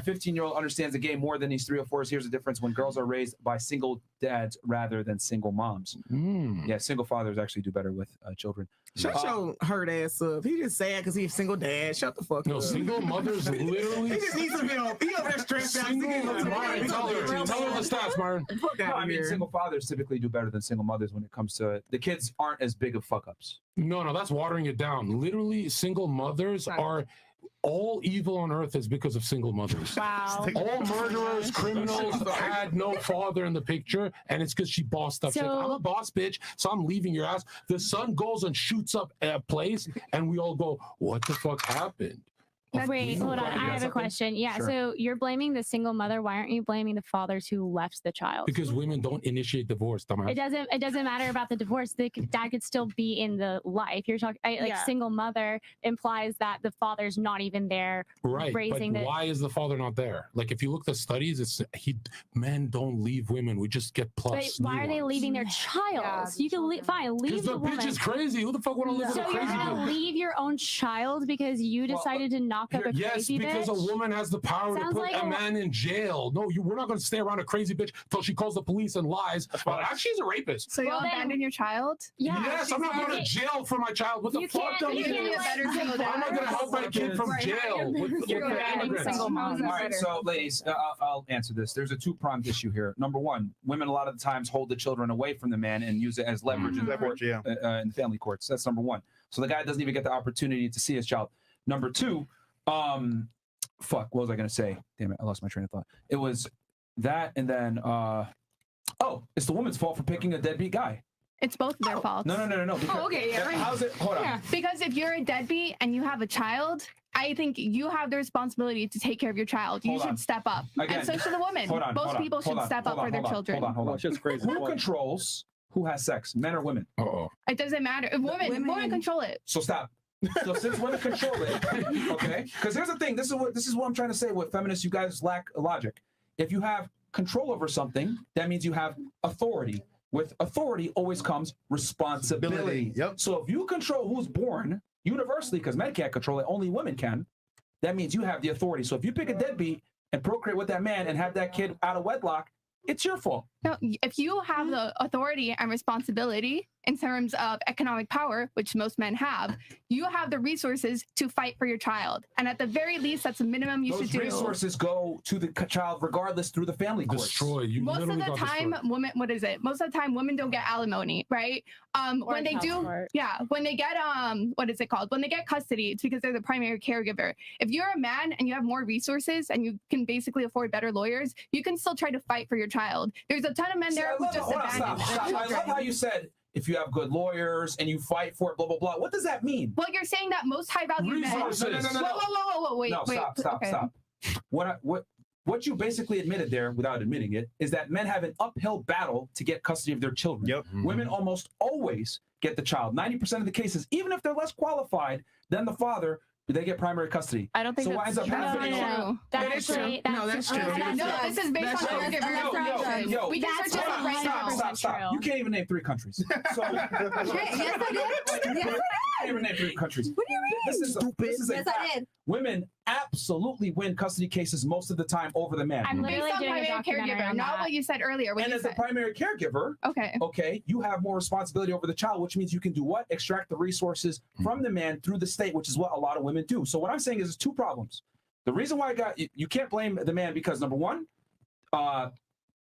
15-year-old understands the game more than these 3 or 4s. Here's the difference: when girls are raised by single dads rather than single moms. Yeah, single fathers actually do better with children. Shut your hurt ass up. He just sad because he's a single dad. Shut the fuck up. No, single mothers literally. He just needs to be on. He over there stressed out. Tell her the stats, Martin. No, I mean, single fathers typically do better than single mothers when it comes to the kids aren't as big of fuck ups. No, that's watering it down. Literally, single mothers are. All evil on earth is because of single mothers. Wow. All murderers, criminals had no father in the picture, and it's because she bossed up. She's like, I'm a boss bitch, so I'm leaving your ass. The son goes and shoots up a place, and we all go, what the fuck happened? Wait, hold on. I have a question. Yeah, Sure. so you're blaming the single mother. Why aren't you blaming the fathers who left the child? Because women don't initiate divorce, dumbass. It doesn't matter about the divorce. The dad could still be in the life. You're talking single mother implies that the father's not even there, Right, raising but why is the father not there? Like, if you look at the studies, it's men don't leave women. We just get plus. But why are they leaving their child? So you can leave Because the woman. bitch is crazy. Who the fuck want to live with a So you're crazy gonna bitch? leave your own child because you decided to knock up a Yes, crazy because bitch? a woman has the power to Sounds put like a man in jail. No, we're not going to stay around a crazy bitch till she calls the police and lies. Well, actually, she's a rapist. So you'll abandon your child? Yes, I'm not going to jail for my child. What the You fuck? can't- you can't be a better single dad. I'm not going to help my kid from jail. All right, so ladies, I'll answer this. There's a two-pronged issue here. Number one, women a lot of the times hold the children away from the man and use it as leverage in the court, in the family courts. That's number one. So the guy doesn't even get the opportunity to see his child. Number two, fuck, what was I going to say? Damn it, I lost my train of thought. It was that, and then, it's the woman's fault for picking a deadbeat guy. It's both their fault. No. Oh, okay, yeah, right. How's it? Hold on. Yeah, because if you're a deadbeat and you have a child, I think you have the responsibility to take care of your child. You should step up. Again, and so should the woman. Most people should step up for their children. Hold on. Who controls who has sex, men or women? It doesn't matter. Women control it. So stop. So since women control it, okay? Because here's the thing. This is what I'm trying to say. With feminists, you guys lack logic. If you have control over something, that means you have authority. With authority always comes responsibility. Yep. So if you control who's born universally, because men can't control it, only women can, that means you have the authority. So if you pick a deadbeat and procreate with that man and have that kid out of wedlock, it's your fault. No, if you have the authority and responsibility in terms of economic power, which most men have, you have the resources to fight for your child. And at the very least, that's the minimum you should do. Those resources go to the child regardless through the family courts. Destroy. Most of the time, women, most of the time, women don't get alimony, right? When they do, when they get, what is it called? When they get custody, it's because they're the primary caregiver. If you're a man and you have more resources and you can basically afford better lawyers, you can still try to fight for your child. There's a ton of men there who just abandon. Stop. I love how you said, if you have good lawyers and you fight for it, blah, blah, blah. What does that mean? Well, you're saying that most high-value men... No. Whoa, wait. Stop. What you basically admitted there, without admitting it, is that men have an uphill battle to get custody of their children. Yep. Women almost always get the child. 90% of the cases, even if they're less qualified than the father, they get primary custody. I don't think so. that's What ends up happening? true. That's true. No, this is based on caregiver. Yo, We just stop. You can't even name 3 countries. So, Yes, I did. You can't even name 3 countries. What do you mean? This is a Yes, fact. I did. Women absolutely win custody cases most of the time over the man. I'm literally Based on doing a primary documentary caregiver, on not that. what you said earlier. And as a primary caregiver, okay, you have more responsibility over the child, which means you can do what? Extract the resources from the man through the state, which is what a lot of women do. So what I'm saying is there's 2 problems. The reason why you can't blame the man because number one,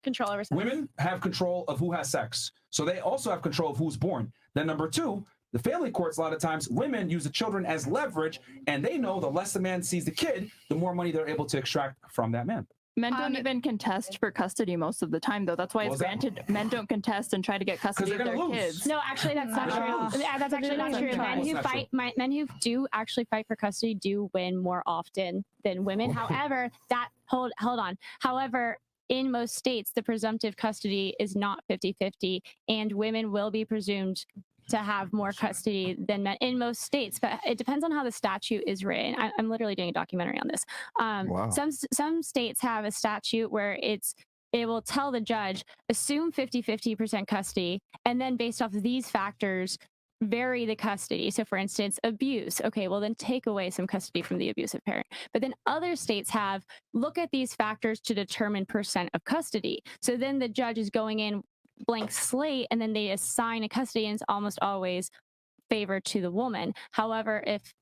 control over sex. Women have control of who has sex. So they also have control of who's born. Then number 2, the family courts, a lot of times, women use the children as leverage, and they know the less the man sees the kid, the more money they're able to extract from that man. Men don't even contest for custody most of the time, though. That's why it's granted. Men don't contest and try to get custody of their kids. No, actually, that's not true. That's actually not true. Men who do actually fight for custody do win more often than women. However, hold on. However, in most states, the presumptive custody is not 50-50, and women will be presumed to have more custody than men in most states, but it depends on how the statute is written. I'm literally doing a documentary on this. Wow. Some states have a statute where it will tell the judge, assume 50% custody, and then based off of these factors, vary the custody. So for instance, abuse. Okay, well then take away some custody from the abusive parent. But then other states have look at these factors to determine percent of custody. So then the judge is going in blank slate and then they assign a custody and it's almost always favored to the woman. However, if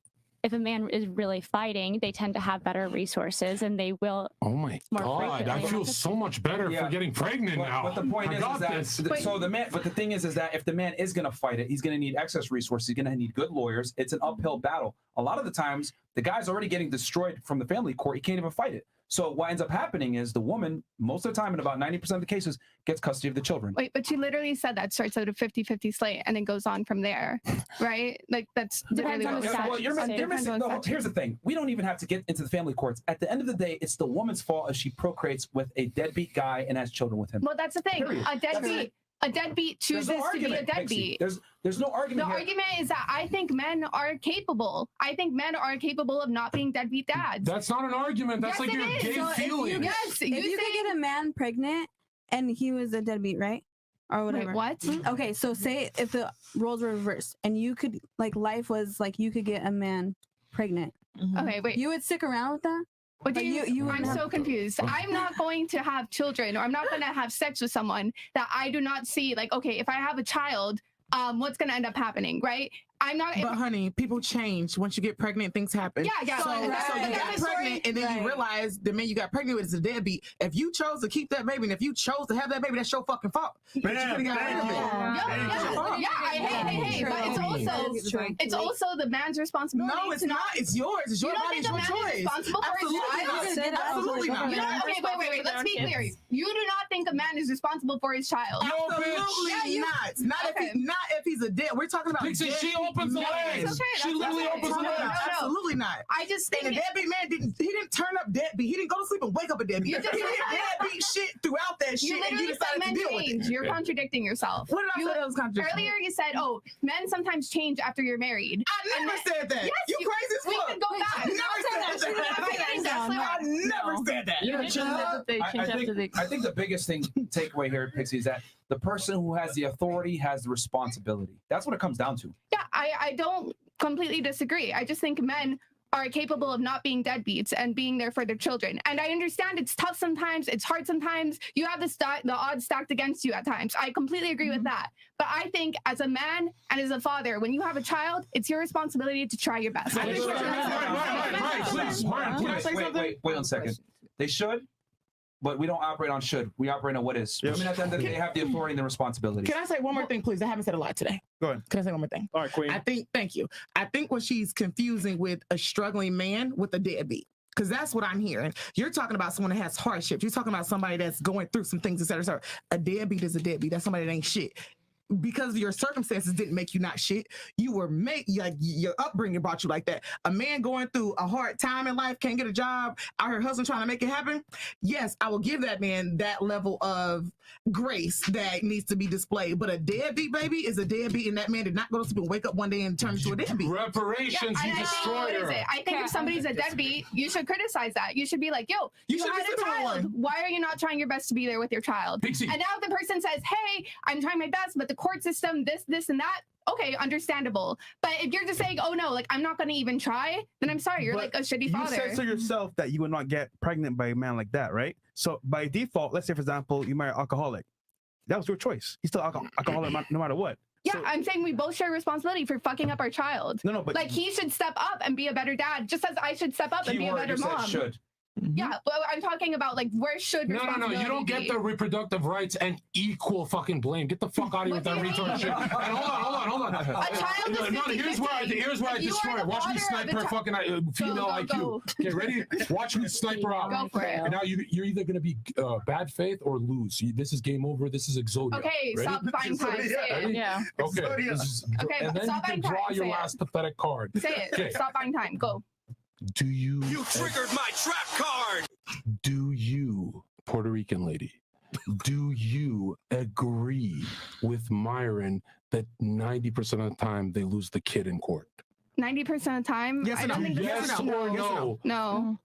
a man is really fighting, they tend to have better resources and they will. Oh my God, I feel so much better for getting pregnant now. But the point is that so the man. But the thing is that if the man is going to fight it, he's going to need excess resources. He's going to need good lawyers. It's an uphill battle. A lot of the times, the guy's already getting destroyed from the family court. He can't even fight it. So what ends up happening is the woman, most of the time, in about 90% of the cases, gets custody of the children. Wait, but you literally said that starts at a 50-50 slate and then goes on from there, right? Like that's literally what well, you're missing. Here's the thing: we don't even have to get into the family courts. At the end of the day, it's the woman's fault if she procreates with a deadbeat guy and has children with him. Well, that's the thing. Period. A deadbeat chooses to be a deadbeat. There's no argument. The argument is that I think men are capable. I think men are capable of not being deadbeat dads. That's not an argument. That's Yes, like your it is. gay So feeling. Yes, If you could get a man pregnant and he was a deadbeat, right? Or whatever. Wait, what? Okay, so say if the roles were reversed and you could, like, life was like you could get a man pregnant. Okay, wait. You would stick around with that? What do But you, you I'm so confused. I'm not going to have children or I'm not going to have sex with someone that I do not see. Like, okay, if I have a child, what's going to end up happening, right? I'm not. But honey, people change. Once you get pregnant, things happen. Yeah. So you got pregnant, and then you realize the man you got pregnant with is a deadbeat. If you chose to keep that baby, and if you chose to have that baby, that's your fucking fault. But you could have got rid of it. Hey, but it's also the man's responsibility. No, it's not. It's yours. It's your body. It's your choice. Absolutely not. Okay, wait. Let's be clear. You do not think a man is responsible for his child. Absolutely not. Not if he's a dead. We're talking about. She opens the legs. She literally opens the legs. Absolutely not. I just think the deadbeat man didn't turn up deadbeat. He didn't go to sleep and wake up a deadbeat. He did deadbeat shit throughout that shit, and you decided to deal with it. You're contradicting yourself. What did I say that was contradicting? Earlier you said, "Oh, men sometimes change after you're married." I never said that. Yes, you crazy as we fuck. could go back. I never said that. I never said that. I think the biggest takeaway here, Pixie, is that the person who has the authority has the responsibility. That's what it comes down to. Yeah, I don't completely disagree. I just think men are capable of not being deadbeats and being there for their children. And I understand it's tough sometimes, it's hard sometimes. You have the odds stacked against you at times. I completely agree with that. But I think as a man and as a father, when you have a child, it's your responsibility to try your best. Right, please. Martin, can I say something? Wait 1 second. They should, but we don't operate on should. We operate on what is. Yes. I mean, at the end of the day, they have the authority and the responsibility. Can I say one more thing, please? I haven't said a lot today. Go ahead. Can I say one more thing? All right, Queen. Thank you. I think what she's confusing with a struggling man with a deadbeat. Because that's what I'm hearing. You're talking about someone that has hardships. You're talking about somebody that's going through some things, et cetera, et cetera. A deadbeat is a deadbeat. That's somebody that ain't shit. Because your circumstances didn't make you not shit. You were made, like your upbringing brought you like that. A man going through a hard time in life, can't get a job, out her husband trying to make it happen. Yes, I will give that man that level of grace that needs to be displayed. But a deadbeat baby is a deadbeat, and that man did not go to sleep and wake up one day and turn into a deadbeat. Reparations, you destroyed her. I think if somebody's a deadbeat, you should criticize that. You should be like, yo, you had a child. Why are you not trying your best to be there with your child? Pixie. And now if the person says, hey, I'm trying my best, but the court system, this, and that, okay, understandable. But if you're just saying, oh no, like I'm not going to even try, then I'm sorry, you're like a shitty father. You said to yourself that you would not get pregnant by a man like that, right? So by default, let's say for example, you marry an alcoholic. That was your choice. He's still alcoholic no matter what. Yeah, So, I'm saying we both share responsibility for fucking up our child. no, but Like he should step up and be a better dad, just as I should step up and be a Keyword, better you said mom. should. Yeah, well, I'm talking about like where should No. responsibility You don't get be? the reproductive rights and equal fucking blame. Get the fuck out of here with that retard shit. And hold on. A child is No, here's where I If you destroy are it. the Watch me father snipe of the her fucking female IQ. go. Okay, ready? Watch me snipe her out. Go for it. And now you're either gonna be bad faith or lose. This is game over. This is Exodia. Okay, Ready? stop buying time. Say it. Ready? Yeah. Okay. Okay, and then you stop can buying draw time. your Say it. last pathetic card. Say it. Okay. Stop buying time. Go. Do you? You triggered my trap card. Do you, Puerto Rican lady, do you agree with Myron that 90% of the time they lose the kid in court? 90% of the time. Yes I or don't no? think Yes or no? or Yes or no? No.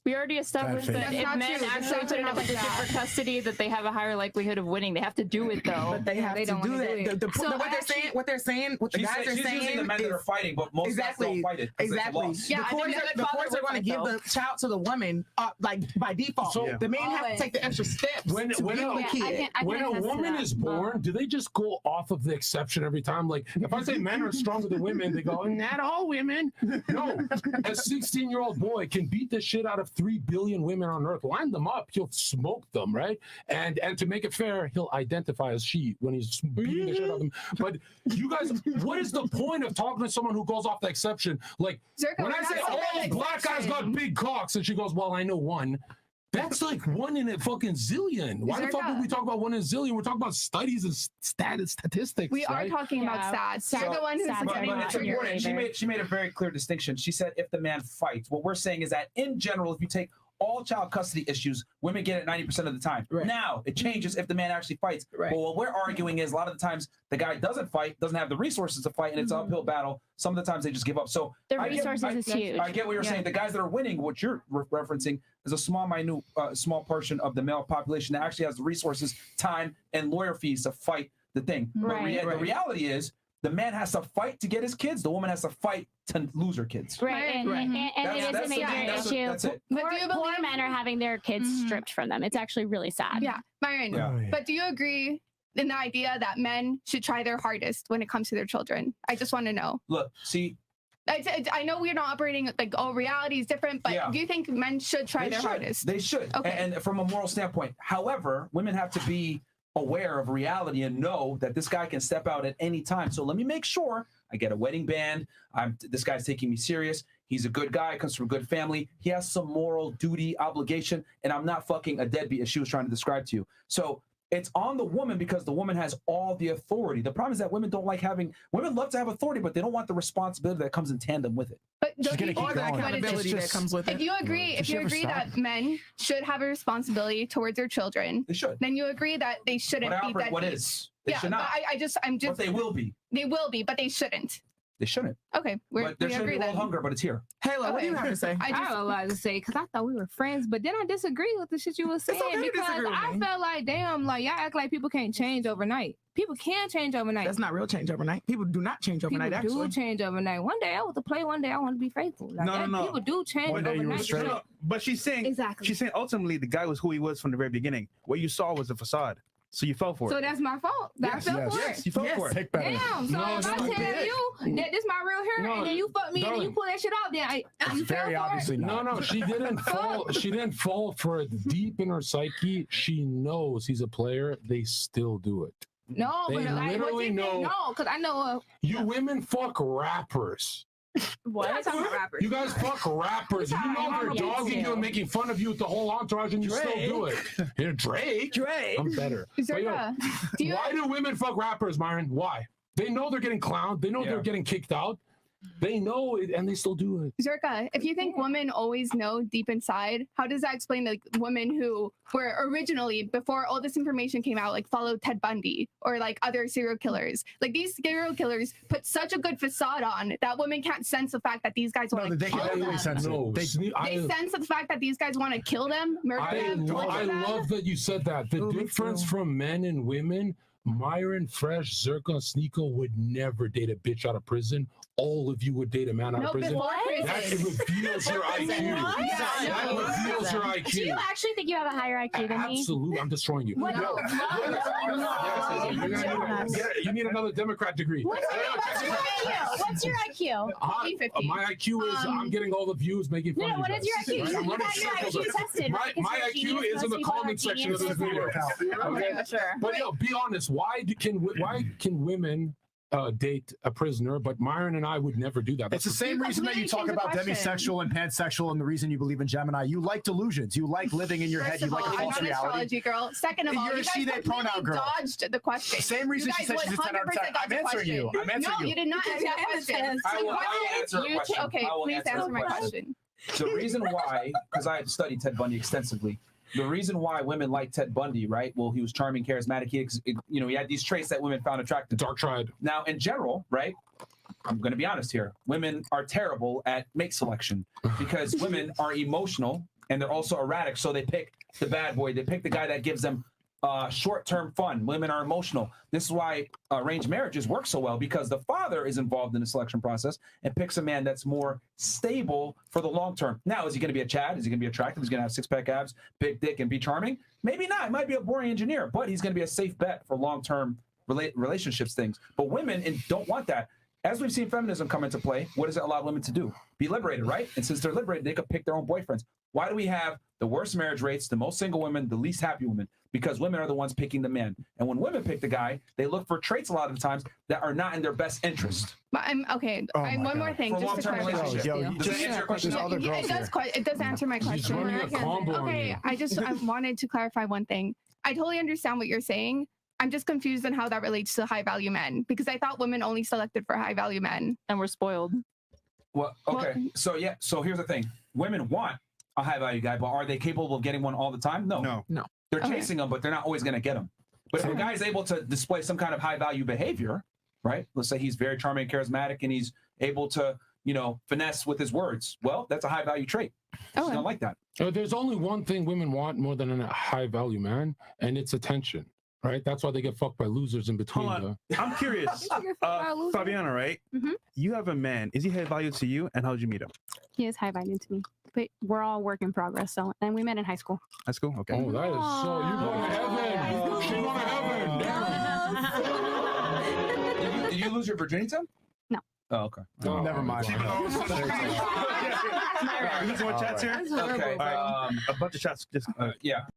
We We already established That's that if not men true. actually That's put in a not petition true. for custody, that they have a higher likelihood of winning. They have to do it though. But they have they to don't do wanna that. do it. What they're saying, what the She's, guys are she's saying using the men that is- are fighting, but most guys don't fight it. 'cause it's a Exactly. loss. Yeah, the I think courts, that the father courts are would going to fight, give the child to the woman, like by default. So- the man has to Always. take the extra steps When- to when get a- the Yeah, kid. When a attest to woman that. is born, do they just go off of the exception every time? Like, if I say men are stronger than women, they go, not all women. No, a 16-year-old boy can beat the shit out of 3 billion women on Earth. Line them up, he'll smoke them, right? And to make it fair, he'll identify as she when he's beating the shit out of them. But you guys, what is the point of talking to someone who goes off the exception? Like, Zerko, when we're I not say talking all about black guys got exception. big cocks, and she goes, well, I know one. That's like one in a fucking zillion. Why the fuck would we talk about one in a zillion? We're talking about studies and statistics. We are right? talking about stats. You're the one who's Stats But getting it's triggered. important. She made a very clear distinction. She said if the man fights, what we're saying is that in general, if you take all child custody issues, women get it 90% of the time. Right. Now, it changes if the man actually fights. Right. But what we're arguing is a lot of the times the guy doesn't fight, doesn't have the resources to fight, and it's an uphill battle. Some of the times they just give up. So The I get- resources I- is huge. I get what you're saying. The guys that are winning, what you're referencing, is a small, minute, small portion of the male population that actually has the resources, time, and lawyer fees to fight the thing. But Right. the reality is, the man has to fight to get his kids. The woman has to fight to lose her kids. Right, and, Right. and it That's- is a that's the major thing. That's issue. that's it. But Poor, do you poor believe- men are having their kids Mhm. stripped from them. It's actually really sad. Yeah, Myron. Yeah. But do you agree in the idea that men should try their hardest when it comes to their children? I just want to know. Look, see, I know we're not operating like, oh, reality is different, but Yeah. do you think men should try they their should. hardest? They should. Okay. And from a moral standpoint. However, women have to be aware of reality and know that this guy can step out at any time. So let me make sure I get a wedding band. This guy's taking me serious. He's a good guy, comes from a good family. He has some moral duty, obligation, and I'm not fucking a deadbeat as she was trying to describe to you. So it's on the woman because the woman has all the authority. The problem is that women love to have authority, but they don't want the responsibility that comes in tandem with it. But She's don't gonna you keep Or the think going. what it is- accountability that comes with if it. you agree, Does if she you ever agree stop? that men should have a responsibility towards their children, They should. then you agree that they shouldn't be What deadbeats. is? They Yeah, should but not. I'm But just, they will be. they will be, but they shouldn't. They shouldn't. Okay, But there we shouldn't agree be world then. hunger, but it's here. Halo, what do you have to say? I I just, have a lot to say because I thought we were friends, but then I disagree with the shit you were saying okay to because disagree with I me. felt like, damn, like y'all act like people can't change overnight. People can change overnight. That's not real change overnight. People do not change People overnight. do Actually, change overnight. One day I want to play, one day I want to be faithful. Like, No, no. People do change One day you were overnight. straight. No, but she's saying Exactly. she's saying ultimately the guy was who he was from the very beginning. What you saw was a facade. So you fell for So it. that's my fault. That Yes, I fell yes, for Yes, it. you fell Yes. for it. Pick better. Damn. So No, if I stupid. tell you that this my real hair No, and then you fuck me and then darling. you pull that shit off, then you It's fell very for obviously it. not. No, she didn't fall. She didn't fall for it. Deep in her psyche, she knows he's a player. They still do it. No, They but like, literally know- No, because I know. You women fuck rappers. What? I'm talking about rappers. You guys fuck rappers. You know they're Yes, dogging you you. and making fun of you with the whole entourage, and you still do it. Here, Drake. I'm better. But, yo, Zerka, do you why do women fuck rappers, Myron? Why? They know they're getting clowned. They know Yeah. they're getting kicked out. They know it, and they still do it. Zerka, if you think women always know deep inside, how does that explain the women who were originally, before all this information came out, like followed Ted Bundy or like other serial killers? Like these serial killers put such a good facade on that women can't sense the fact that these guys want No, to they kill can them. easily sense No, it. They, They sense the fact that these guys want to kill them, murder them, torture I them. love that you said that. The Oh, me difference too. from men and women, Myron, Fresh, Zerka, and Sneeko would never date a bitch out of prison. All of you would date a man out No, of prison. before That prison. reveals your IQ. That No. reveals your IQ. Do you actually think you have a higher IQ than me? Absolutely, I'm destroying you. What? Yo, No. you need another Democrat degree. What's your IQ? What's your IQ? Hi, 50. my IQ is I'm getting all the views, making fun No, of you what guys. is your IQ? Right? I'm You running got your circles. IQ tested, My, right? 'Cause my you're a IQ genius. is in Most the people are comment section of geniuses. this video. Okay? For sure. But yo, be honest. Why can women date a prisoner? But Myron and I would never do that. it's the same You reason that you talk completely about changed the question. demisexual and pansexual and the reason you believe in Gemini. You like delusions. You like living in your head. First You of like all, a I'm false not an reality. astrology girl. Second of all, You're you a guys she, they completely pronoun girl. dodged the question. Same reason You she guys said she's a 10 out of 10. 100% dodged I'm the answering you. question. I'm answering No, you. you did not answer my question. I will answer a question. Okay, I will please answer my question. question. The reason why, because I have studied Ted Bundy extensively, the reason why women like Ted Bundy, right? Well, he was charming, charismatic. He had these traits that women found attractive. Dark triad. Now, in general, right? I'm going to be honest here. Women are terrible at mate selection because women are emotional and they're also erratic. So they pick the bad boy. They pick the guy that gives them short-term fun. Women are emotional. This is why arranged marriages work so well, because the father is involved in the selection process and picks a man that's more stable for the long term. Now, is he going to be a Chad? Is he going to be attractive? Is he going to have six-pack abs, big dick, and be charming? Maybe not. He might be a boring engineer, but he's going to be a safe bet for long-term relationships things. But women don't want that. As we've seen feminism come into play, what does it allow women to do? Be liberated, right? And since they're liberated, they could pick their own boyfriends. Why do we have the worst marriage rates, the most single women, the least happy women? Because women are the ones picking the man. And when women pick the guy, they look for traits a lot of the times that are not in their best interest. But I'm okay. One more thing. For Just to long-term clarify. relationship. Does that answer your question? It does answer my question. running a combo on Okay, you. I wanted to clarify one thing. I totally understand what you're saying. I'm just confused on how that relates to high value men, because I thought women only selected for high value men. And we're spoiled. Well, okay. So here's the thing. Women want a high value guy, but are they capable of getting one all the time? No. They're chasing them, but they're not always going to get them. But if a guy is able to display some kind of high value behavior, right? Let's say he's very charming and charismatic and he's able to, finesse with his words. Well, that's a high value trait. She's gonna like that. There's only one thing women want more than a high value man, and it's attention. Right? That's why they get fucked by losers in between. Hold on. I'm curious. Fabiana, right? Mhm. You have a man. Is he high value to you? And how did you meet him? He is high value to me, but we're all work in progress. So, and we met in high school. High school? Okay. Oh, that is so. You're going to heaven. She's going to heaven. Did you lose your virginity to him? No. Oh, okay. Oh, Never mind. You guys want chats here? Okay. A bunch of chats. Just yeah.